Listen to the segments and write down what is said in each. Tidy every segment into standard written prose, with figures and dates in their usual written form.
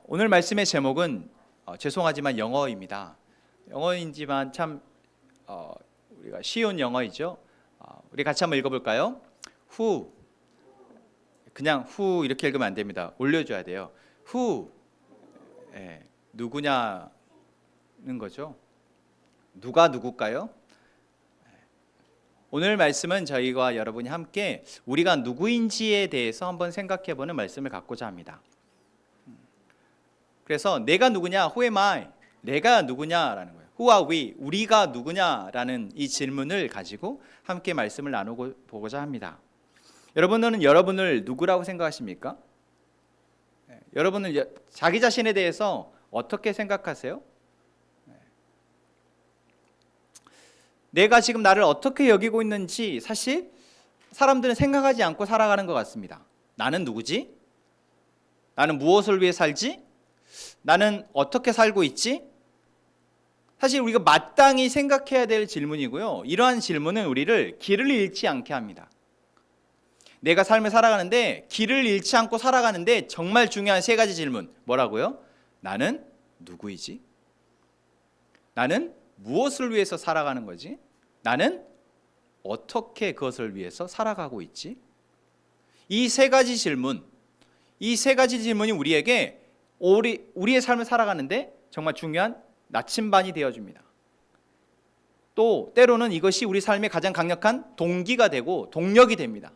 오늘 말씀의 제목은 죄송하지만 영어입니다. 영어이지만 참 우리가 쉬운 영어이죠. 우리 같이 한번 읽어볼까요? Who, 그냥 who 이렇게 읽으면 안 됩니다. 올려줘야 돼요. Who, 누구냐는 거죠. 누가 누굴까요? 오늘 말씀은 저희와 여러분이 함께 우리가 누구인지에 대해서 한번 생각해보는 말씀을 갖고자 합니다. 그래서 내가 누구냐, who am I? 내가 누구냐라는 거예요. Who are we? 우리가 누구냐라는 이 질문을 가지고 함께 말씀을 나누고 보고자 합니다. 여러분은 여러분을 누구라고 생각하십니까? 여러분은 자기 자신에 대해서 어떻게 생각하세요? 내가 지금 나를 어떻게 여기고 있는지 사실 사람들은 생각하지 않고 살아가는 것 같습니다. 나는 누구지? 나는 무엇을 위해 살지? 나는 어떻게 살고 있지? 사실 우리가 마땅히 생각해야 될 질문이고요. 이러한 질문은 우리를 길을 잃지 않게 합니다. 내가 삶을 살아가는데 길을 잃지 않고 살아가는데 정말 중요한 세 가지 질문. 뭐라고요? 나는 누구이지? 나는 무엇을 위해서 살아가는 거지? 나는 어떻게 그것을 위해서 살아가고 있지? 이 세 가지 질문이 우리에게 우리의 삶을 살아가는데 정말 중요한 나침반이 되어줍니다. 또 때로는 이것이 우리 삶의 가장 강력한 동기가 되고 동력이 됩니다.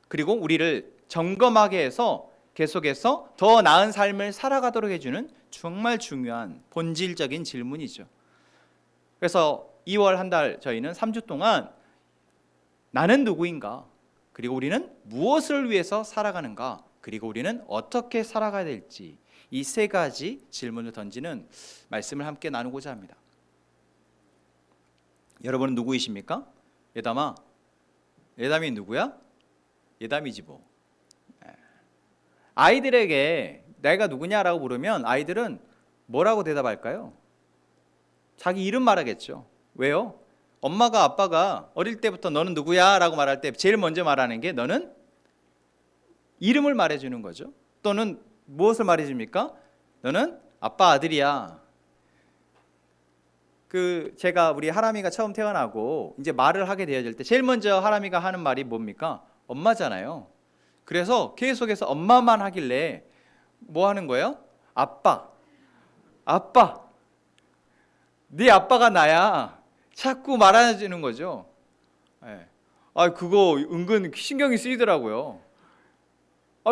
그리고 우리를 점검하게 해서 계속해서 더 나은 삶을 살아가도록 해주는 정말 중요한 본질적인 질문이죠. 그래서 2월 한 달 저희는 3주 동안 나는 누구인가? 그리고 우리는 무엇을 위해서 살아가는가? 그리고 우리는 어떻게 살아가야 될지 이 세 가지 질문을 던지는 말씀을 함께 나누고자 합니다. 여러분은 누구이십니까? 예담아, 예담이 누구야? 예담이지 뭐. 아이들에게 내가 누구냐라고 물으면 아이들은 뭐라고 대답할까요? 자기 이름 말하겠죠. 왜요? 엄마가 아빠가 어릴 때부터 너는 누구야? 라고 말할 때 제일 먼저 말하는 게 너는 이름을 말해주는 거죠. 또는 무엇을 말해줍니까? 너는 아빠 아들이야. 제가 우리 하람이가 처음 태어나고 이제 말을 하게 되어질 때 제일 먼저 하람이가 하는 말이 뭡니까? 엄마잖아요. 그래서 계속해서 엄마만 하길래 뭐 하는 거예요? 아빠, 네 아빠가 나야. 자꾸 말해주는 거죠. 그거 은근 신경이 쓰이더라고요.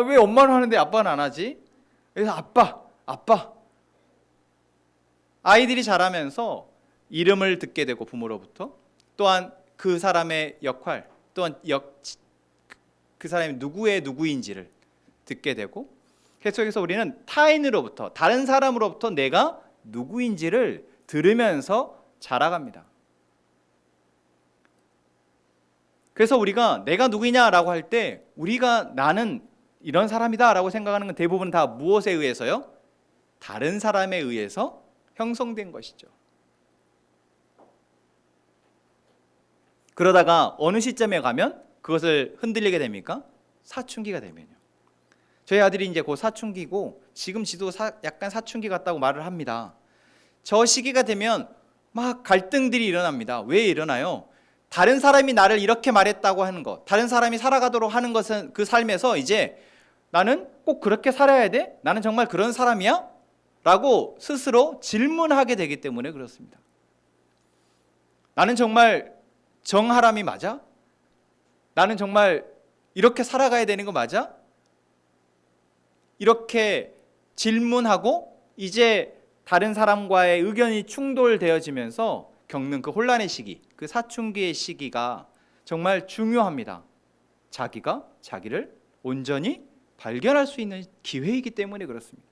왜 엄마는 하는데 아빠는 안 하지? 그래서 아빠. 아이들이 자라면서 이름을 듣게 되고 부모로부터 또한 그 사람의 역할, 또한 그 사람이 누구의 누구인지를 듣게 되고 계속해서 우리는 타인으로부터 다른 사람으로부터 내가 누구인지를 들으면서 자라갑니다. 그래서 우리가 내가 누구냐라고 할 때 우리가 나는 이런 사람이다 라고 생각하는 건 대부분 다 무엇에 의해서요? 다른 사람에 의해서 형성된 것이죠. 그러다가 어느 시점에 가면 그것을 흔들리게 됩니까? 사춘기가 되면요. 저희 아들이 이제 곧 사춘기고 지금 지도 약간 사춘기 같다고 말을 합니다. 저 시기가 되면 막 갈등들이 일어납니다. 왜 일어나요? 다른 사람이 나를 이렇게 말했다고 하는 것, 다른 사람이 살아가도록 하는 것은 그 삶에서 이제 나는 꼭 그렇게 살아야 돼? 나는 정말 그런 사람이야? 라고 스스로 질문하게 되기 때문에 그렇습니다. 나는 정말 정하람이 맞아? 나는 정말 이렇게 살아가야 되는 거 맞아? 이렇게 질문하고 이제 다른 사람과의 의견이 충돌되어지면서 겪는 그 혼란의 시기, 그 사춘기의 시기가 정말 중요합니다. 자기가 자기를 온전히 발견할 수 있는 기회이기 때문에 그렇습니다.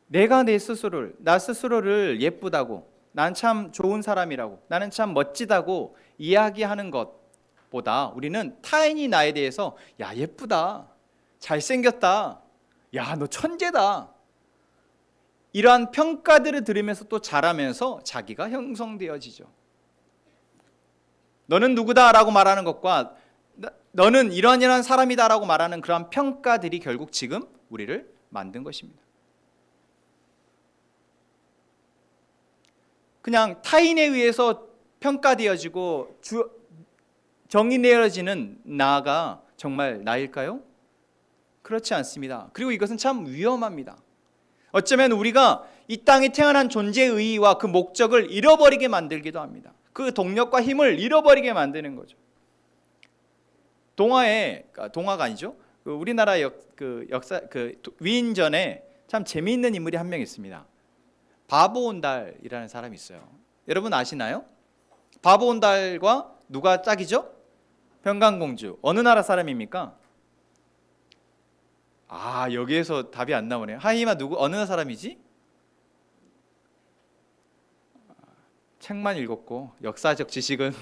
내가 나 스스로를 예쁘다고, 난 참 좋은 사람이라고, 나는 참 멋지다고 이야기하는 것보다 우리는 타인이 나에 대해서 야 예쁘다, 잘생겼다, 야 너 천재다, 이러한 평가들을 들으면서 또 자라면서 자기가 형성되어지죠. 너는 누구다 라고 말하는 것과 너는 이러한 사람이다라고 말하는 그러한 평가들이 결국 지금 우리를 만든 것입니다. 그냥 타인에 의해서 평가되어지고 정의 내어지는 나가 정말 나일까요? 그렇지 않습니다. 그리고 이것은 참 위험합니다. 어쩌면 우리가 이 땅에 태어난 존재의 의의와 그 목적을 잃어버리게 만들기도 합니다. 그 동력과 힘을 잃어버리게 만드는 거죠. 동화가 아니죠. 우리나라 역사 위인전에 참 재미있는 인물이 한 명 있습니다. 바보온달이라는 사람이 있어요. 여러분 아시나요? 바보온달과 누가 짝이죠? 평강공주. 어느 나라 사람입니까? 여기에서 답이 안 나오네요. 하이마 어느 사람이지? 책만 읽었고 역사적 지식은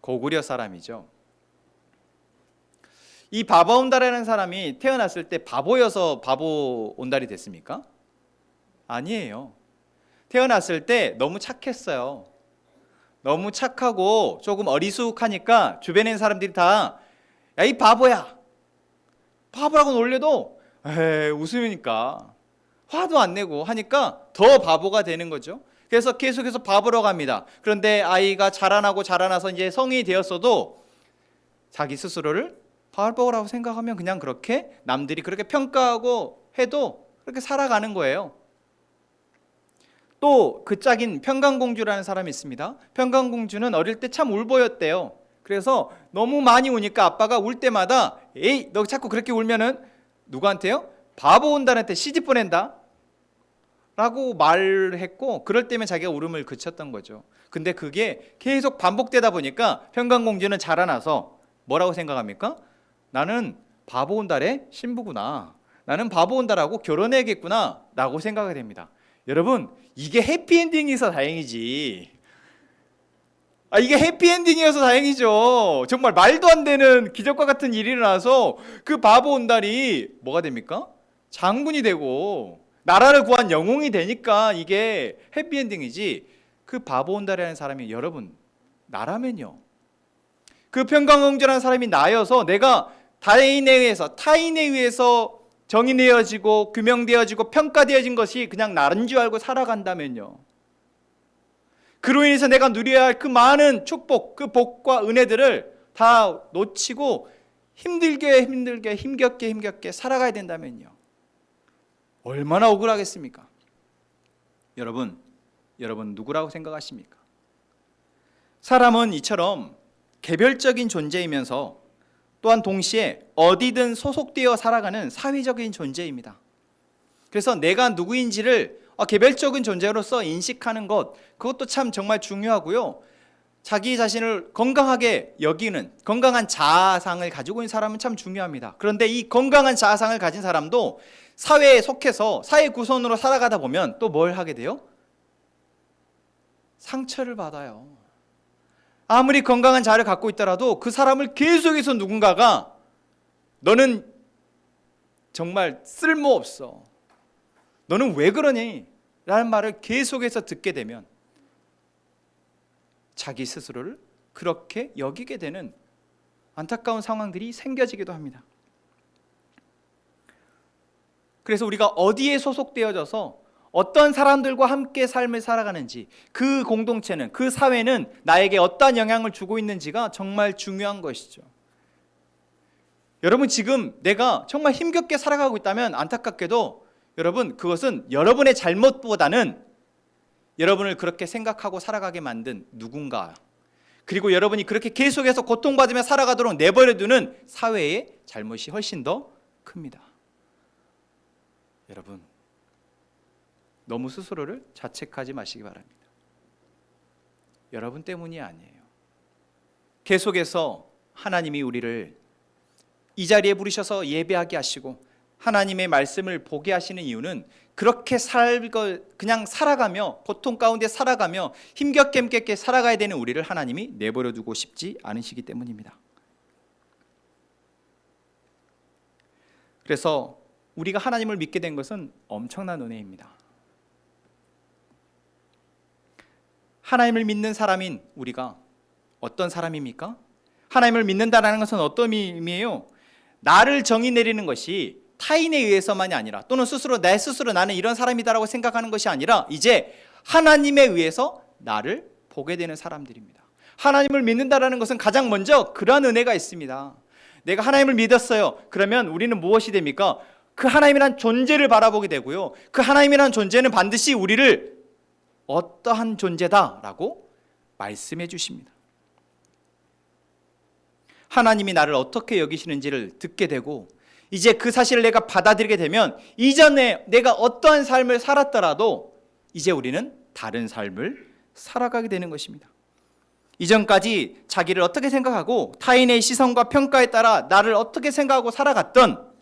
고구려 사람이죠. 이 바보온달이라는 사람이 태어났을 때 바보여서 바보온달이 됐습니까? 아니에요. 태어났을 때 너무 착했어요. 너무 착하고 조금 어리숙하니까 주변에 있는 사람들이 다 야, 이 바보야, 바보라고 놀려도 웃으니까 화도 안 내고 하니까 더 바보가 되는 거죠. 그래서 계속해서 바보로 갑니다. 그런데 아이가 자라나서 이제 성인이 되었어도 자기 스스로를 바보라고 생각하면 그냥 그렇게 남들이 그렇게 평가하고 해도 그렇게 살아가는 거예요. 또 그 짝인 평강공주라는 사람이 있습니다. 평강공주는 어릴 때 참 울보였대요. 그래서 너무 많이 우니까 아빠가 울 때마다 에이 너 자꾸 그렇게 울면은 누구한테요? 바보온달한테 시집 보낸다 라고 말했고, 그럴 때면 자기가 울음을 그쳤던 거죠. 근데 그게 계속 반복되다 보니까 평강공주는 자라나서 뭐라고 생각합니까? 나는 바보온달의 신부구나, 나는 바보온달하고 결혼해야겠구나 라고 생각하게 됩니다. 여러분, 이게 해피엔딩이어서 다행이지. 이게 해피엔딩이어서 다행이죠. 정말 말도 안 되는 기적과 같은 일이 일어나서 그 바보온달이 뭐가 됩니까? 장군이 되고 나라를 구한 영웅이 되니까 이게 해피엔딩이지. 그 바보온달이라는 사람이 여러분 나라면요, 그 평강공주라는 사람이 나여서 내가 타인에 의해서 정의되어지고 규명되어지고 평가되어진 것이 그냥 나른 줄 알고 살아간다면요, 그로 인해서 내가 누려야 할 그 많은 축복, 그 복과 은혜들을 다 놓치고 힘들게 힘겹게 살아가야 된다면요, 얼마나 억울하겠습니까? 여러분 누구라고 생각하십니까? 사람은 이처럼 개별적인 존재이면서 또한 동시에 어디든 소속되어 살아가는 사회적인 존재입니다. 그래서 내가 누구인지를 개별적인 존재로서 인식하는 것, 그것도 참 정말 중요하고요. 자기 자신을 건강하게 여기는 건강한 자아상을 가지고 있는 사람은 참 중요합니다. 그런데 이 건강한 자아상을 가진 사람도 사회에 속해서 사회 구성원으로 살아가다 보면 또 뭘 하게 돼요? 상처를 받아요. 아무리 건강한 자아를 갖고 있더라도 그 사람을 계속해서 누군가가 너는 정말 쓸모없어, 너는 왜 그러니? 라는 말을 계속해서 듣게 되면 자기 스스로를 그렇게 여기게 되는 안타까운 상황들이 생겨지기도 합니다. 그래서 우리가 어디에 소속되어져서 어떤 사람들과 함께 삶을 살아가는지, 그 공동체는, 그 사회는 나에게 어떠한 영향을 주고 있는지가 정말 중요한 것이죠. 여러분, 지금 내가 정말 힘겹게 살아가고 있다면 안타깝게도 여러분, 그것은 여러분의 잘못보다는 여러분을 그렇게 생각하고 살아가게 만든 누군가, 그리고 여러분이 그렇게 계속해서 고통받으며 살아가도록 내버려두는 사회의 잘못이 훨씬 더 큽니다. 여러분, 너무 스스로를 자책하지 마시기 바랍니다. 여러분 때문이 아니에요. 계속해서 하나님이 우리를 이 자리에 부르셔서 예배하게 하시고 하나님의 말씀을 보게 하시는 이유는 그렇게 그냥 살아가며 고통 가운데 살아가며 힘겹게 살아가야 되는 우리를 하나님이 내버려 두고 싶지 않으시기 때문입니다. 그래서 우리가 하나님을 믿게 된 것은 엄청난 은혜입니다. 하나님을 믿는 사람인 우리가 어떤 사람입니까? 하나님을 믿는다라는 것은 어떤 의미예요? 나를 정의 내리는 것이 타인에 의해서만이 아니라, 또는 내 스스로 나는 이런 사람이다라고 생각하는 것이 아니라 이제 하나님에 의해서 나를 보게 되는 사람들입니다. 하나님을 믿는다라는 것은 가장 먼저 그러한 은혜가 있습니다. 내가 하나님을 믿었어요. 그러면 우리는 무엇이 됩니까? 그 하나님이란 존재를 바라보게 되고요, 그 하나님이란 존재는 반드시 우리를 어떠한 존재다라고 말씀해 주십니다. 하나님이 나를 어떻게 여기시는지를 듣게 되고, 이제 그 사실을 내가 받아들이게 되면 이전에 내가 어떠한 삶을 살았더라도 이제 우리는 다른 삶을 살아가게 되는 것입니다. 이전까지 자기를 어떻게 생각하고 타인의 시선과 평가에 따라 나를 어떻게 생각하고 살아갔던,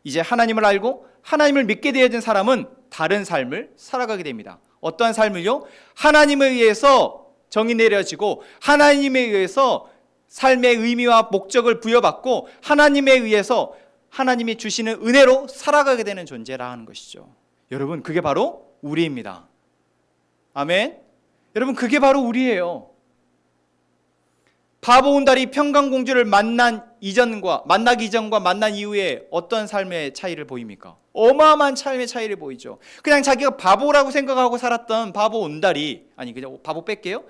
이제 하나님을 알고 하나님을 믿게 되어진 사람은 다른 삶을 살아가게 됩니다. 어떠한 삶을요? 하나님에 의해서 정의 내려지고, 하나님에 의해서 삶의 의미와 목적을 부여받고, 하나님에 의해서 하나님이 주시는 은혜로 살아가게 되는 존재라 하는 것이죠. 여러분, 그게 바로 우리입니다. 아멘. 여러분, 그게 바로 우리예요. 바보 온달이 평강공주를 만나기 이전과 만난 이후에 어떤 삶의 차이를 보입니까? 어마어마한 삶의 차이를 보이죠. 그냥 자기가 바보라고 생각하고 살았던 바보 온달이, 아니 그냥 바보 뺄게요,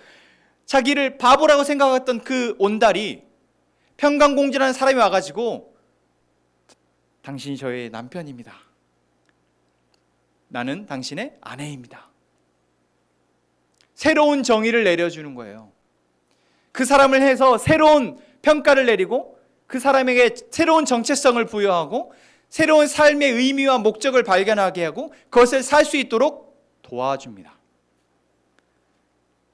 자기를 바보라고 생각했던 그 온달이 평강공주라는 사람이 와가지고, 당신이 저의 남편입니다, 나는 당신의 아내입니다, 새로운 정의를 내려주는 거예요. 그 사람을 해서 새로운 평가를 내리고, 그 사람에게 새로운 정체성을 부여하고, 새로운 삶의 의미와 목적을 발견하게 하고, 그것을 살 수 있도록 도와줍니다.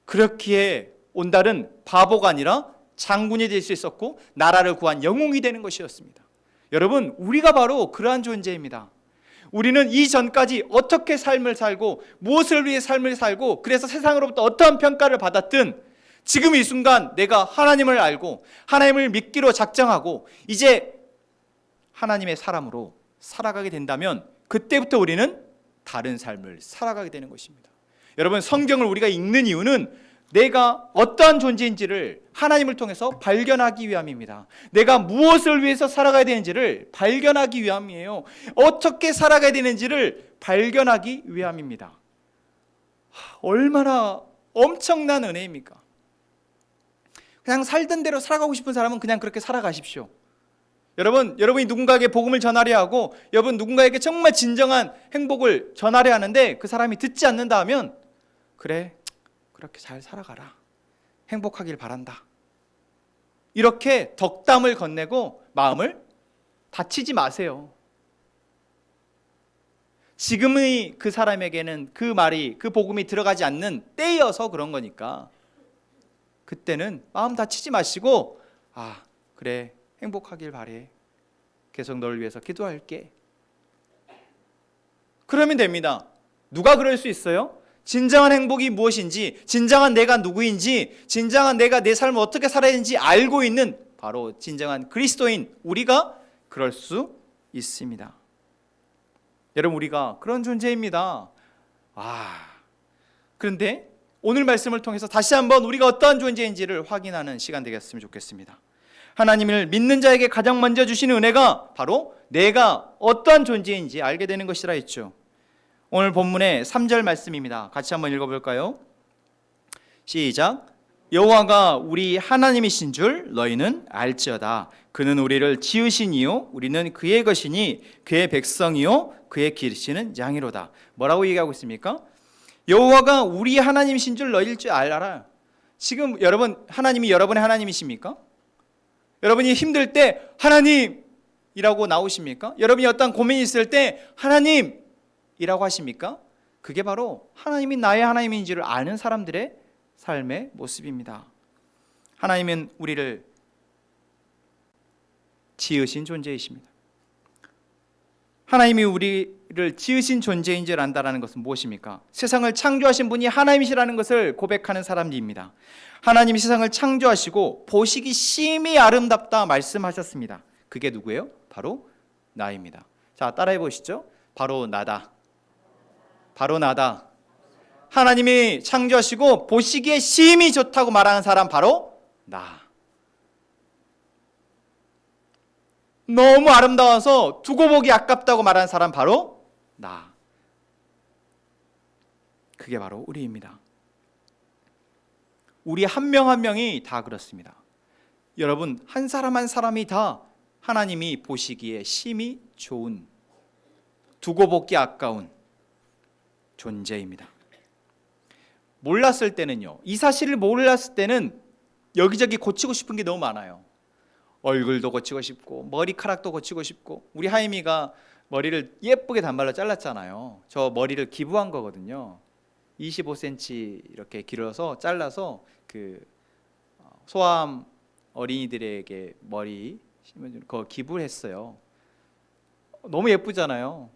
그렇기에 온달은 바보가 아니라 장군이 될 수 있었고, 나라를 구한 영웅이 되는 것이었습니다. 여러분, 우리가 바로 그러한 존재입니다. 우리는 이전까지 어떻게 삶을 살고 무엇을 위해 삶을 살고, 그래서 세상으로부터 어떠한 평가를 받았든, 지금 이 순간 내가 하나님을 알고 하나님을 믿기로 작정하고 이제 하나님의 사람으로 살아가게 된다면, 그때부터 우리는 다른 삶을 살아가게 되는 것입니다. 여러분, 성경을 우리가 읽는 이유는 내가 어떠한 존재인지를 하나님을 통해서 발견하기 위함입니다. 내가 무엇을 위해서 살아가야 되는지를 발견하기 위함이에요. 어떻게 살아가야 되는지를 발견하기 위함입니다. 얼마나 엄청난 은혜입니까? 그냥 살던 대로 살아가고 싶은 사람은 그냥 그렇게 살아가십시오. 여러분이 누군가에게 복음을 전하려 하고, 여러분 누군가에게 정말 진정한 행복을 전하려 하는데 그 사람이 듣지 않는다 하면, 그래, 그렇게 잘 살아가라, 행복하길 바란다, 이렇게 덕담을 건네고 마음을 다치지 마세요. 지금의 그 사람에게는 그 말이, 그 복음이 들어가지 않는 때여서 그런 거니까, 그때는 마음 다치지 마시고, 아, 그래, 행복하길 바래, 계속 너를 위해서 기도할게, 그러면 됩니다. 누가 그럴 수 있어요? 진정한 행복이 무엇인지, 진정한 내가 누구인지, 진정한 내가 내 삶을 어떻게 살아야 되는지 알고 있는 바로 진정한 그리스도인 우리가 그럴 수 있습니다. 여러분, 우리가 그런 존재입니다. 그런데 오늘 말씀을 통해서 다시 한번 우리가 어떠한 존재인지를 확인하는 시간 되겠으면 좋겠습니다. 하나님을 믿는 자에게 가장 먼저 주시는 은혜가 바로 내가 어떠한 존재인지 알게 되는 것이라 했죠. 오늘 본문의 3절 말씀입니다. 같이 한번 읽어볼까요? 시작. 여호와가 우리 하나님이신 줄 너희는 알지어다. 그는 우리를 지으신 이요 우리는 그의 것이니 그의 백성이요 그의 기르시는 양이로다. 뭐라고 얘기하고 있습니까? 여호와가 우리 하나님이신 줄 너희일 줄 알아라. 지금 여러분, 하나님이 여러분의 하나님이십니까? 여러분이 힘들 때 하나님이라고 나오십니까? 여러분이 어떤 고민이 있을 때 하나님이라고 하십니까? 그게 바로 하나님이 나의 하나님인지를 아는 사람들의 삶의 모습입니다. 하나님은 우리를 지으신 존재이십니다. 하나님이 우리를 지으신 존재인 줄 안다는 것은 무엇입니까? 세상을 창조하신 분이 하나님이시라는 것을 고백하는 사람들입니다. 하나님이 세상을 창조하시고 보시기 심히 아름답다 말씀하셨습니다. 그게 누구예요? 바로 나입니다. 자, 따라해 보시죠. 바로 나다. 바로 나다. 하나님이 창조하시고 보시기에 심히 좋다고 말하는 사람 바로 나. 너무 아름다워서 두고 보기 아깝다고 말하는 사람 바로 나. 그게 바로 우리입니다. 우리 한 명 한 명이 다 그렇습니다. 여러분, 한 사람 한 사람이 다 하나님이 보시기에 심히 좋은, 두고 보기 아까운 존재입니다. 몰랐을 때는요, 이 사실을 몰랐을 때는 여기저기 고치고 싶은 게 너무 많아요. 얼굴도 고치고 싶고 머리카락도 고치고 싶고, 우리 하임이가 머리를 예쁘게 단발로 잘랐잖아요. 저 머리를 기부한 거거든요. 25cm 이렇게 길어서 잘라서 그 소아암 어린이들에게 머리 그거 기부를 했어요. 너무 예쁘잖아요.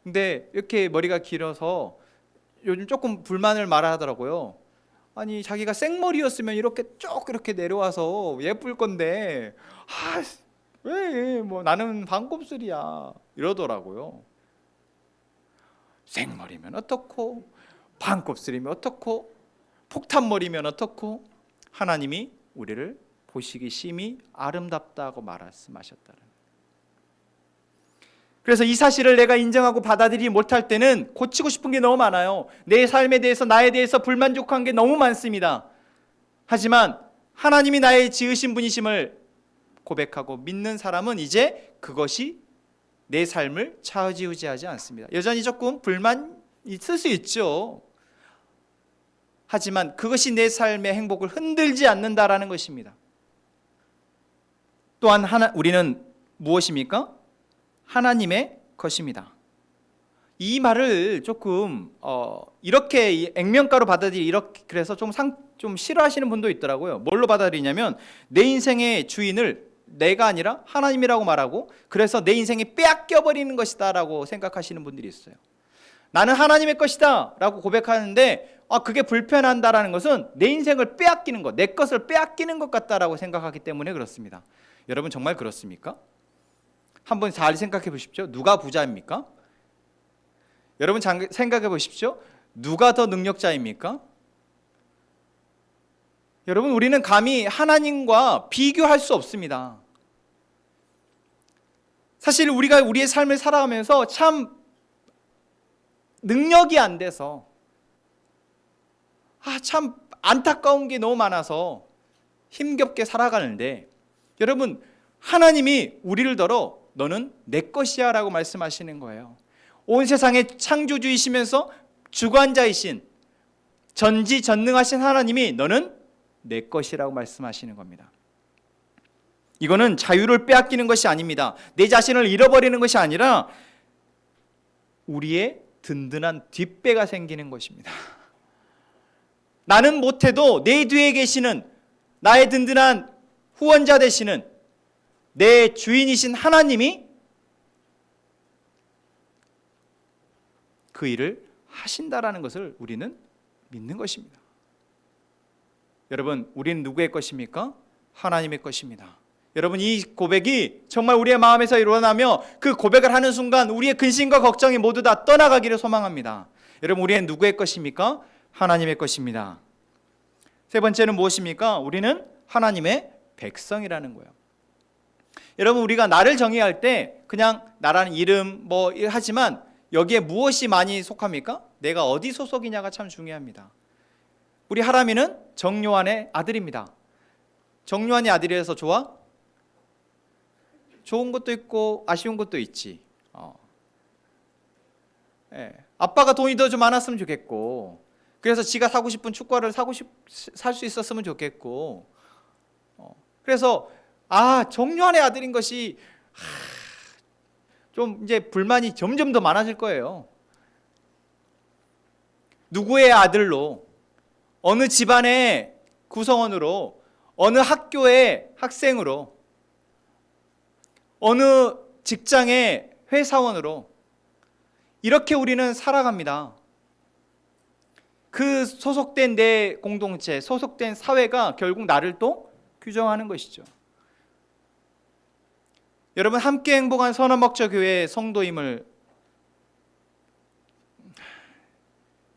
근데 이렇게 머리가 길어서 요즘 조금 불만을 말하더라고요. 아니, 자기가 생머리였으면 이렇게 쭉 이렇게 내려와서 예쁠 건데, 왜 뭐 나는 반곱슬이야 이러더라고요. 생머리면 어떻고, 반곱슬이면 어떻고, 폭탄머리면 어떻고, 하나님이 우리를 보시기 심히 아름답다고 말씀하셨다는. 그래서 이 사실을 내가 인정하고 받아들이지 못할 때는 고치고 싶은 게 너무 많아요. 내 삶에 대해서, 나에 대해서 불만족한 게 너무 많습니다. 하지만 하나님이 나의 지으신 분이심을 고백하고 믿는 사람은 이제 그것이 내 삶을 좌지우지하지 않습니다. 여전히 조금 불만 있을 수 있죠. 하지만 그것이 내 삶의 행복을 흔들지 않는다라는 것입니다. 또한 우리는 무엇입니까? 하나님의 것입니다. 이 말을 조금 이렇게 액면가로 이렇게 그래서 좀 싫어하시는 분도 있더라고요. 뭘로 받아들이냐면 내 인생의 주인을 내가 아니라 하나님이라고 말하고, 그래서 내 인생이 빼앗겨 버리는 것이다라고 생각하시는 분들이 있어요. 나는 하나님의 것이다 라고 고백하는데, 그게 불편한다라는 것은 내 인생을 빼앗기는 것, 내 것을 빼앗기는 것 같다라고 생각하기 때문에 그렇습니다. 여러분, 정말 그렇습니까? 한번 잘 생각해 보십시오. 누가 부자입니까? 여러분 생각해 보십시오. 누가 더 능력자입니까? 여러분, 우리는 감히 하나님과 비교할 수 없습니다. 사실 우리가 우리의 삶을 살아가면서 참 능력이 안 돼서 참 안타까운 게 너무 많아서 힘겹게 살아가는데, 여러분, 하나님이 우리를 더러 너는 내 것이야 라고 말씀하시는 거예요. 온 세상의 창조주이시면서 주관자이신 전지전능하신 하나님이 너는 내 것이라고 말씀하시는 겁니다. 이거는 자유를 빼앗기는 것이 아닙니다. 내 자신을 잃어버리는 것이 아니라 우리의 든든한 뒷배가 생기는 것입니다. 나는 못해도 내 뒤에 계시는 나의 든든한 후원자 되시는 내 주인이신 하나님이 그 일을 하신다라는 것을 우리는 믿는 것입니다. 여러분, 우리는 누구의 것입니까? 하나님의 것입니다. 여러분, 이 고백이 정말 우리의 마음에서 일어나며 그 고백을 하는 순간 우리의 근심과 걱정이 모두 다 떠나가기를 소망합니다. 여러분, 우리는 누구의 것입니까? 하나님의 것입니다. 세 번째는 무엇입니까? 우리는 하나님의 백성이라는 거예요. 여러분, 우리가 나를 정의할 때 그냥 나라는 이름 하지만 여기에 무엇이 많이 속합니까? 내가 어디 소속이냐가 참 중요합니다. 우리 하람이는 정요한의 아들입니다. 정요한의 아들이라서 좋아? 좋은 것도 있고 아쉬운 것도 있지. 아빠가 돈이 더 좀 많았으면 좋겠고, 그래서 지가 사고 싶은 축구화를 살 수 있었으면 좋겠고, 그래서 정요한의 아들인 것이 좀 이제 불만이 점점 더 많아질 거예요. 누구의 아들로, 어느 집안의 구성원으로, 어느 학교의 학생으로, 어느 직장의 회사원으로 이렇게 우리는 살아갑니다. 그 소속된 내 공동체, 소속된 사회가 결국 나를 또 규정하는 것이죠. 여러분, 함께 행복한 선원목적교회의 성도임을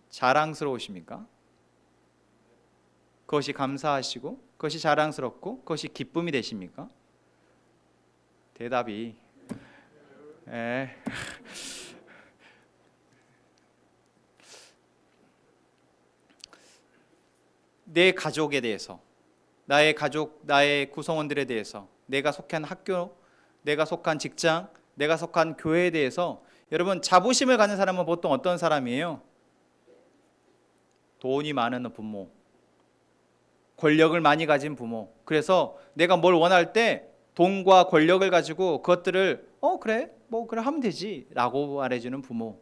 자랑스러우십니까? 그것이 감사하시고 그것이 자랑스럽고 그것이 기쁨이 되십니까? 대답이. 예. 내 가족에 대해서, 나의 가족, 나의 구성원들에 대해서, 내가 속한 학교, 내가 속한 직장, 내가 속한 교회에 대해서 여러분 자부심을 가진 사람은 보통 어떤 사람이에요? 돈이 많은 부모, 권력을 많이 가진 부모. 그래서 내가 뭘 원할 때 돈과 권력을 가지고 그것들을 그래 뭐 그래 하면 되지 라고 말해주는 부모.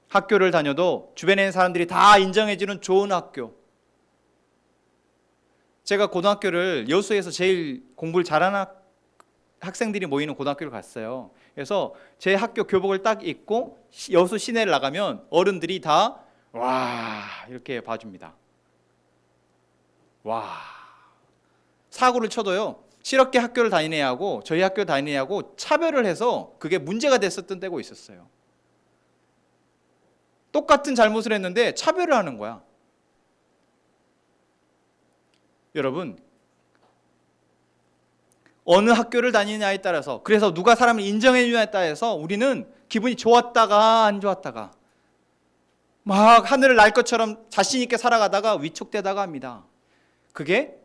학교를 다녀도 주변에 있는 사람들이 다 인정해주는 좋은 학교. 제가 고등학교를 여수에서 제일 공부를 잘하는 학생들이 모이는 고등학교를 갔어요. 그래서 제 학교 교복을 딱 입고 여수 시내를 나가면 어른들이 다 와 이렇게 봐줍니다. 와, 사고를 쳐도요 실업계 학교를 다니느냐 하고 저희 학교 다니느냐 하고 차별을 해서 그게 문제가 됐었던 때가 있었어요. 똑같은 잘못을 했는데 차별을 하는 거야. 여러분, 어느 학교를 다니느냐에 따라서, 그래서 누가 사람을 인정해 주냐에 따라서 우리는 기분이 좋았다가 안 좋았다가 막 하늘을 날 것처럼 자신 있게 살아가다가 위축되다가 합니다. 그게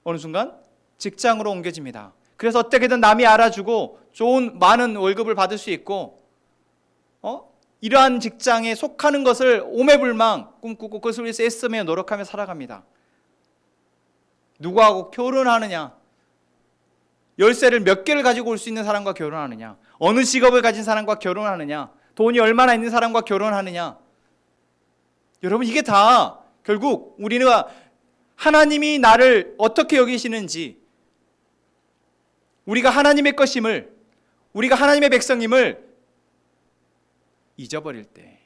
어느 순간 직장으로 옮겨집니다. 그래서 어떻게든 남이 알아주고 좋은 많은 월급을 받을 수 있고 이러한 직장에 속하는 것을 오매불망 꿈꾸고 그것을 위해서 애쓰며 노력하며 살아갑니다. 누구하고 결혼하느냐, 열쇠를 몇 개를 가지고 올 수 있는 사람과 결혼하느냐, 어느 직업을 가진 사람과 결혼하느냐, 돈이 얼마나 있는 사람과 결혼하느냐. 여러분, 이게 다 결국 우리는 하나님이 나를 어떻게 여기시는지, 우리가 하나님의 것임을, 우리가 하나님의 백성임을 잊어버릴 때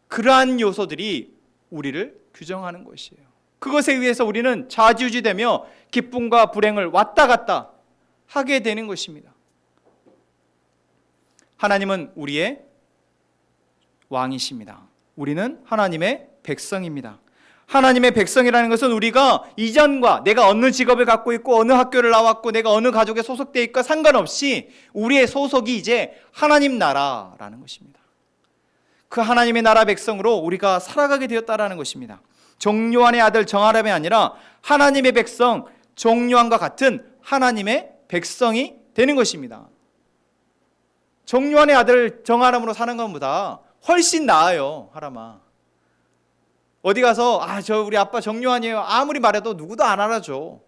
그러한 요소들이 우리를 규정하는 것이에요. 그것에 의해서 우리는 좌지우지되며 기쁨과 불행을 왔다 갔다 하게 되는 것입니다. 하나님은 우리의 왕이십니다. 우리는 하나님의 백성입니다. 하나님의 백성이라는 것은 우리가 이전과 내가 어느 직업을 갖고 있고 어느 학교를 나왔고 내가 어느 가족에 소속되어 있고 상관없이 우리의 소속이 이제 하나님 나라라는 것입니다. 그 하나님의 나라 백성으로 우리가 살아가게 되었다라는 것입니다. 정요한의 아들 정아람이 아니라 하나님의 백성 정요한과 같은 하나님의 백성이 되는 것입니다. 정요한의 아들 정아람으로 사는 것보다 훨씬 나아요. 하람아, 어디 가서 저 우리 아빠 정요한이에요 아무리 말해도 누구도 안 알아줘.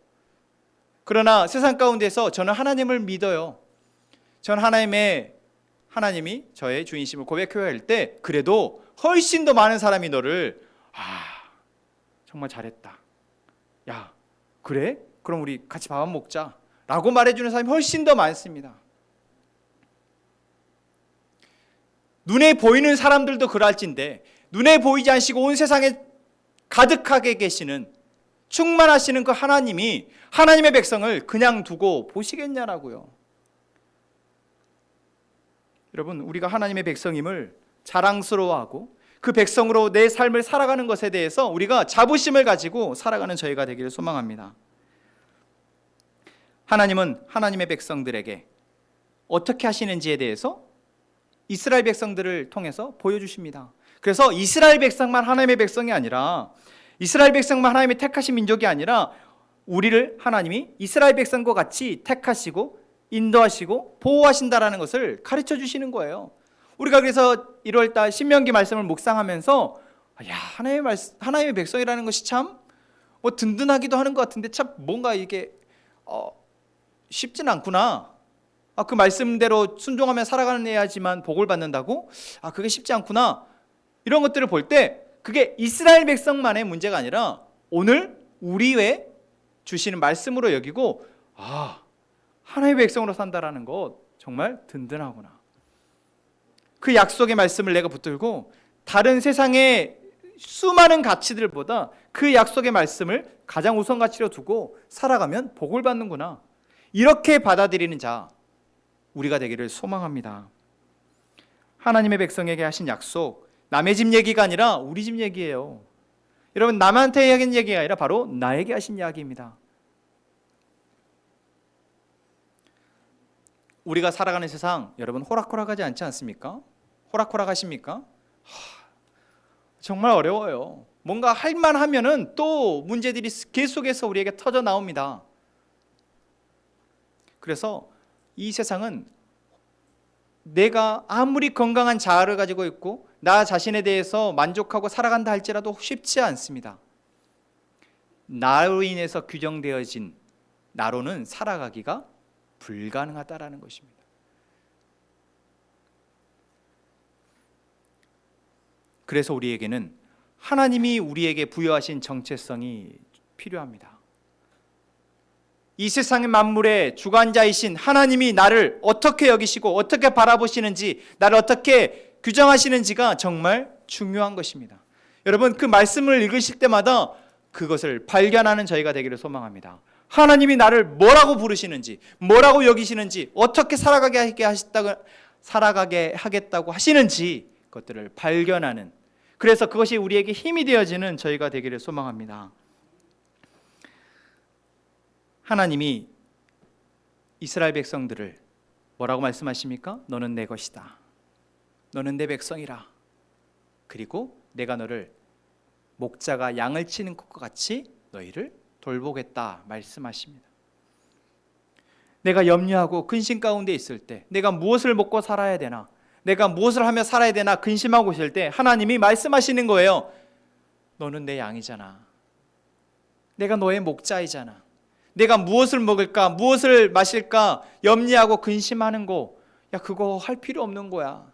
그러나 세상 가운데서 저는 하나님을 믿어요. 전 하나님이 저의 주인심을 고백해야 할 때 그래도 훨씬 더 많은 사람이 너를 정말 잘했다, 야 그래? 그럼 우리 같이 밥 먹자 라고 말해주는 사람이 훨씬 더 많습니다. 눈에 보이는 사람들도 그럴진데 눈에 보이지 않으시고 온 세상에 가득하게 계시는 충만하시는 그 하나님이 하나님의 백성을 그냥 두고 보시겠냐라고요. 여러분, 우리가 하나님의 백성임을 자랑스러워하고 그 백성으로 내 삶을 살아가는 것에 대해서 우리가 자부심을 가지고 살아가는 저희가 되기를 소망합니다. 하나님은 하나님의 백성들에게 어떻게 하시는지에 대해서 이스라엘 백성들을 통해서 보여주십니다. 그래서 이스라엘 백성만 하나님의 백성이 아니라, 이스라엘 백성만 하나님의 택하신 민족이 아니라 우리를 하나님이 이스라엘 백성과 같이 택하시고 인도하시고 보호하신다라는 것을 가르쳐 주시는 거예요. 우리가 그래서 1월달 신명기 말씀을 묵상하면서 하나님의 백성이라는 것이 참 든든하기도 하는 것 같은데 참 뭔가 이게 쉽진 않구나. 그 말씀대로 순종하며 살아가야지만 복을 받는다고? 그게 쉽지 않구나. 이런 것들을 볼 때 그게 이스라엘 백성만의 문제가 아니라 오늘 우리의 주시는 말씀으로 여기고 하나님의 백성으로 산다라는 것 정말 든든하구나. 그 약속의 말씀을 내가 붙들고 다른 세상의 수많은 가치들보다 그 약속의 말씀을 가장 우선 가치로 두고 살아가면 복을 받는구나. 이렇게 받아들이는 자 우리가 되기를 소망합니다. 하나님의 백성에게 하신 약속, 남의 집 얘기가 아니라 우리 집 얘기예요. 여러분, 남한테 하신 얘기가 아니라 바로 나에게 하신 이야기입니다. 우리가 살아가는 세상 여러분 호락호락하지 않지 않습니까? 호락호락하십니까? 정말 어려워요. 뭔가 할 만하면은 또 문제들이 계속해서 우리에게 터져 나옵니다. 그래서 이 세상은 내가 아무리 건강한 자아를 가지고 있고 나 자신에 대해서 만족하고 살아간다 할지라도 쉽지 않습니다. 나로 인해서 규정되어진 나로는 살아가기가 불가능하다라는 것입니다. 그래서 우리에게는 하나님이 우리에게 부여하신 정체성이 필요합니다. 이 세상의 만물의 주관자이신 하나님이 나를 어떻게 여기시고 어떻게 바라보시는지, 나를 어떻게 규정하시는지가 정말 중요한 것입니다. 여러분, 그 말씀을 읽으실 때마다 그것을 발견하는 저희가 되기를 소망합니다. 하나님이 나를 뭐라고 부르시는지, 뭐라고 여기시는지, 어떻게 살아가게 하겠다고 하시는지 그것들을 발견하는, 그래서 그것이 우리에게 힘이 되어지는 저희가 되기를 소망합니다. 하나님이 이스라엘 백성들을 뭐라고 말씀하십니까? 너는 내 것이다. 너는 내 백성이라. 그리고 내가 너를 목자가 양을 치는 것과 같이 너희를 돌보겠다 말씀하십니다. 내가 염려하고 근심 가운데 있을 때, 내가 무엇을 먹고 살아야 되나, 내가 무엇을 하며 살아야 되나 근심하고 있을 때 하나님이 말씀하시는 거예요. 너는 내 양이잖아. 내가 너의 목자이잖아. 내가 무엇을 먹을까, 무엇을 마실까 염려하고 근심하는 거, 야, 그거 할 필요 없는 거야.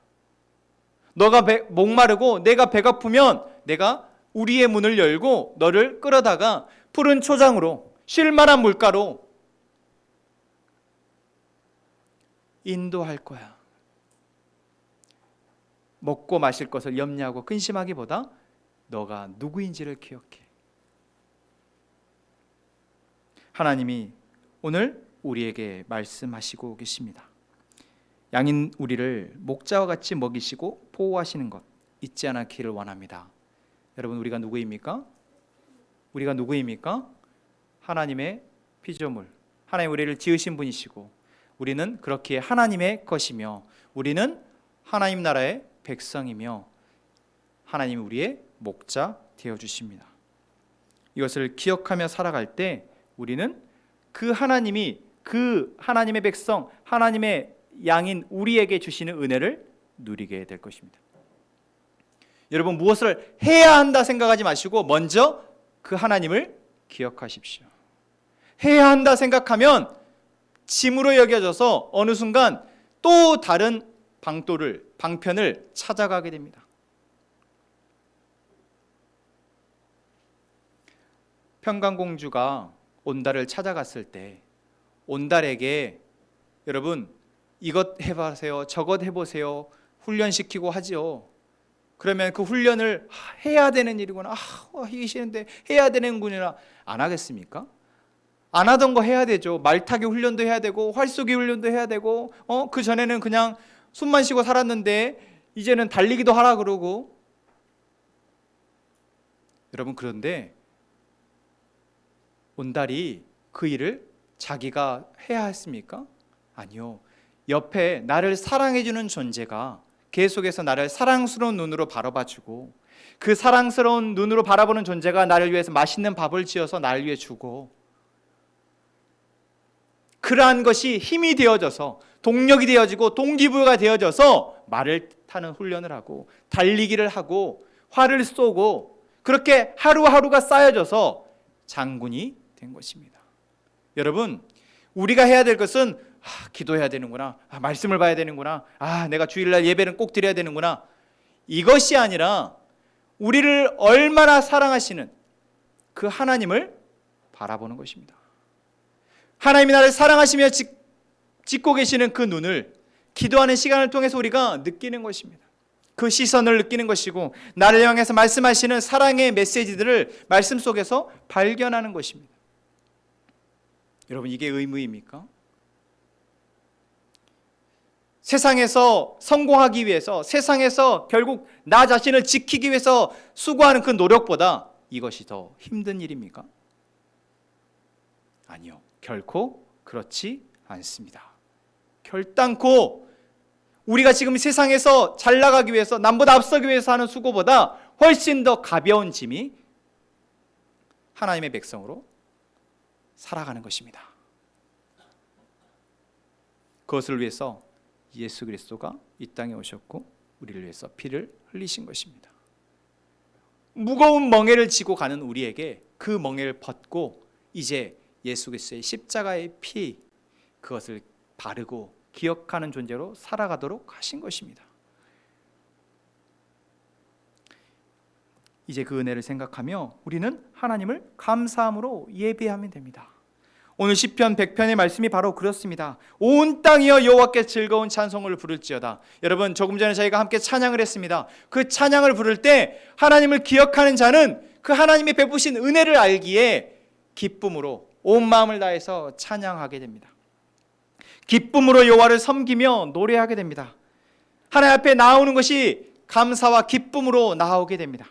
너가 목마르고 내가 배고프면 내가 우리의 문을 열고 너를 끌어다가 푸른 초장으로, 쉴 만한 물가로 인도할 거야. 먹고 마실 것을 염려하고 근심하기보다 너가 누구인지를 기억해. 하나님이 오늘 우리에게 말씀하시고 계십니다. 양인 우리를 목자와 같이 먹이시고 보호하시는 것 잊지 않기를 원합니다. 여러분, 우리가 누구입니까? 우리가 누구입니까? 하나님의 피조물, 하나님 우리를 지으신 분이시고 우리는 그렇기에 하나님의 것이며 우리는 하나님 나라의 백성이며 하나님이 우리의 목자 되어주십니다. 이것을 기억하며 살아갈 때 우리는 그 하나님이, 그 하나님의 백성, 하나님의 양인 우리에게 주시는 은혜를 누리게 될 것입니다. 여러분, 무엇을 해야 한다 생각하지 마시고 먼저 그 하나님을 기억하십시오. 해야 한다 생각하면 짐으로 여겨져서 어느 순간 또 다른 방편을 찾아가게 됩니다. 평강공주가 온달을 찾아갔을 때 온달에게 여러분 이것 해보세요, 저것 해보세요 훈련시키고 하죠. 그러면 그 훈련을 해야 되는 일이구나, 하기 싫은데 해야 되는구나, 안 하겠습니까? 안 하던 거 해야 되죠. 말타기 훈련도 해야 되고 활쏘기 훈련도 해야 되고 그 전에는 그냥 숨만 쉬고 살았는데 이제는 달리기도 하라 그러고. 여러분, 그런데 온달이 그 일을 자기가 해야 했습니까? 아니요. 옆에 나를 사랑해주는 존재가 계속해서 나를 사랑스러운 눈으로 바라봐주고, 그 사랑스러운 눈으로 바라보는 존재가 나를 위해서 맛있는 밥을 지어서 나를 위해 주고, 그러한 것이 힘이 되어져서 동력이 되어지고 동기부여가 되어져서 말을 타는 훈련을 하고 달리기를 하고 활을 쏘고, 그렇게 하루하루가 쌓여져서 장군이 된 것입니다. 여러분, 우리가 해야 될 것은 기도해야 되는구나, 말씀을 봐야 되는구나, 내가 주일날 예배는 꼭 드려야 되는구나, 이것이 아니라 우리를 얼마나 사랑하시는 그 하나님을 바라보는 것입니다. 하나님이 나를 사랑하시며 짓고 계시는 그 눈을 기도하는 시간을 통해서 우리가 느끼는 것입니다. 그 시선을 느끼는 것이고 나를 향해서 말씀하시는 사랑의 메시지들을 말씀 속에서 발견하는 것입니다. 여러분, 이게 의무입니까? 세상에서 성공하기 위해서, 세상에서 결국 나 자신을 지키기 위해서 수고하는 그 노력보다 이것이 더 힘든 일입니까? 아니요, 결코 그렇지 않습니다. 결단코 우리가 지금 세상에서 잘 나가기 위해서, 남보다 앞서기 위해서 하는 수고보다 훨씬 더 가벼운 짐이 하나님의 백성으로 살아가는 것입니다. 그것을 위해서 예수 그리스도가 이 땅에 오셨고 우리를 위해서 피를 흘리신 것입니다. 무거운 멍에를 지고 가는 우리에게 그 멍에를 벗고 이제 예수 그리스도의 십자가의 피, 그것을 바르고 기억하는 존재로 살아가도록 하신 것입니다. 이제 그 은혜를 생각하며 우리는 하나님을 감사함으로 예배하면 됩니다. 오늘 시편 100편의 말씀이 바로 그렇습니다. 온 땅이여 여호와께 즐거운 찬송을 부를지어다. 여러분, 조금 전에 저희가 함께 찬양을 했습니다. 그 찬양을 부를 때 하나님을 기억하는 자는 그 하나님이 베푸신 은혜를 알기에 기쁨으로 온 마음을 다해서 찬양하게 됩니다. 기쁨으로 여호와를 섬기며 노래하게 됩니다. 하나님 앞에 나오는 것이 감사와 기쁨으로 나오게 됩니다.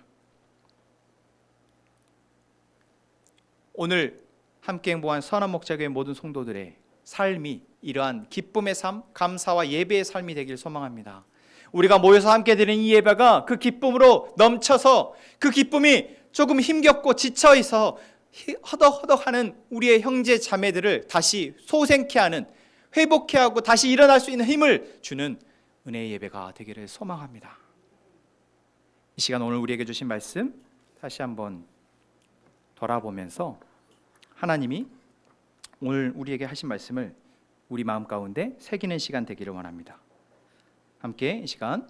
오늘 함께 행복한 선한 목자교회 모든 성도들의 삶이 이러한 기쁨의 삶, 감사와 예배의 삶이 되길 소망합니다. 우리가 모여서 함께 드리는 이 예배가 그 기쁨으로 넘쳐서 그 기쁨이 조금 힘겹고 지쳐있어 허덕허덕하는 우리의 형제 자매들을 다시 소생케 하는, 회복케 하고 다시 일어날 수 있는 힘을 주는 은혜의 예배가 되기를 소망합니다. 이 시간 오늘 우리에게 주신 말씀 다시 한번 돌아보면서 하나님이 오늘 우리에게 하신 말씀을 우리 마음 가운데 새기는 시간 되기를 원합니다. 함께 이 시간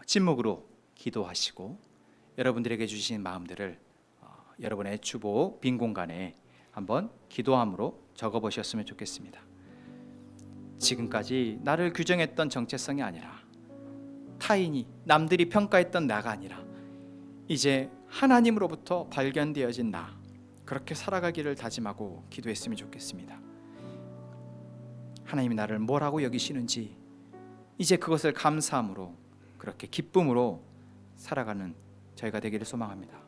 침묵으로 기도하시고 여러분들에게 주신 마음들을 여러분의 주보 빈 공간에 한번 기도함으로 적어보셨으면 좋겠습니다. 지금까지 나를 규정했던 정체성이 아니라, 타인이 남들이 평가했던 나가 아니라 이제 하나님으로부터 발견되어진 나, 그렇게 살아가기를 다짐하고 기도했으면 좋겠습니다. 하나님이 나를 뭐라고 여기시는지 이제 그것을 감사함으로, 그렇게 기쁨으로 살아가는 저희가 되기를 소망합니다.